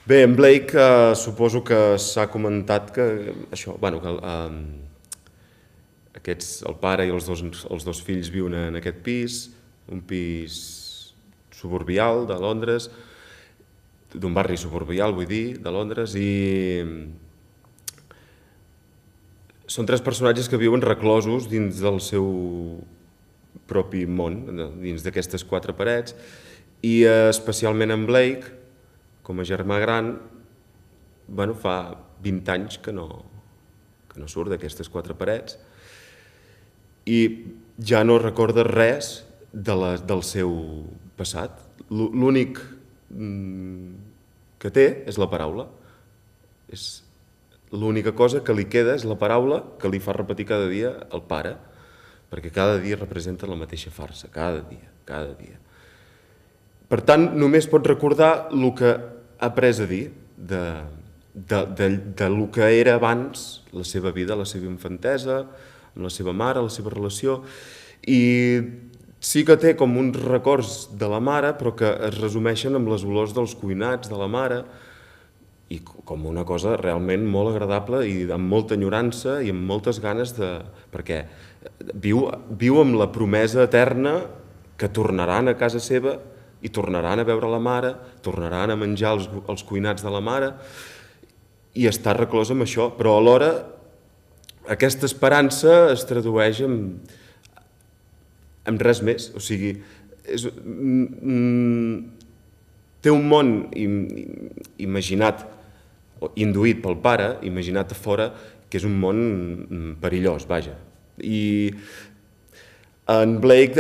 Bé, en Blake suposo que s'ha comentat que això, bueno, que el pare i els dos fills viuen en aquest pis, un pis suburbial de Londres, d'un barri suburbial, vull dir, de Londres, i són tres personatges que viuen reclosos dins del seu propi món, dins d'aquestes quatre parets, i especialment en Blake, com a germà gran, bueno, fa 20 anys que no surt d'aquestes quatre parets i ja no recorda res del seu passat. L'únic que té és la paraula. És l'única cosa que li queda és la paraula que li fa repetir cada dia el pare, perquè cada dia representa la mateixa farsa, cada dia, cada dia. Per tant, només pot recordar el que ha après a dir del que era abans, la seva vida, la seva infantesa, amb la seva mare, la seva relació, i sí que té com uns records de la mare, però que es resumeixen amb les olors dels cuinats de la mare, i com una cosa realment molt agradable i amb molta enyorança i amb moltes ganes de... perquè viu amb la promesa eterna que tornaran a casa seva i tornaran a veure la mare, tornaran a menjar els cuinats de la mare, i està reclòs amb això, però alhora aquesta esperança es tradueix en res més, o sigui, té un món imaginat, induït pel pare, imaginat a fora, que és un món perillós, vaja. I en Blake,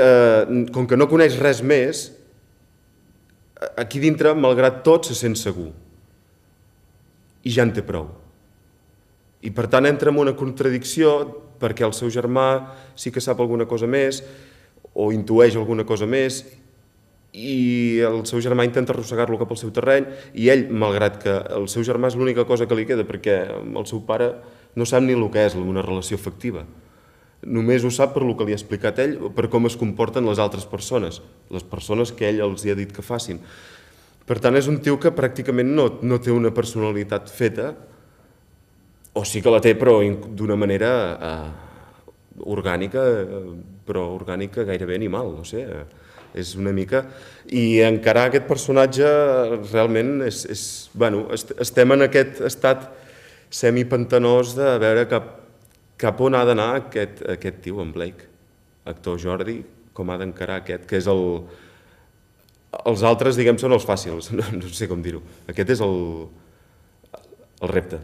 com que no coneix res més, aquí dintre, malgrat tot, se sent segur. I ja en té prou. I per tant entra en una contradicció perquè el seu germà sí que sap alguna cosa més o intueix alguna cosa més i el seu germà intenta arrossegar-lo cap al seu terreny i ell, malgrat que el seu germà és l'única cosa que li queda perquè el seu pare no sap ni el que és una relació afectiva. Només ho sap per el que li ha explicat ell, per com es comporten les altres persones, les persones que ell els ha dit que facin. Per tant, és un tio que pràcticament no té una personalitat feta, o sí que la té, però d'una manera orgànica, però orgànica gairebé animal, no sé, és una mica... I encarar aquest personatge realment és... Bueno, estem en aquest estat semipantanós de veure cap on ha d'anar aquest tio, en Blake, actor Jordi, com ha d'encarar aquest, que és el... Els altres, diguem, són els fàcils, no sé com dir-ho. Aquest és el repte.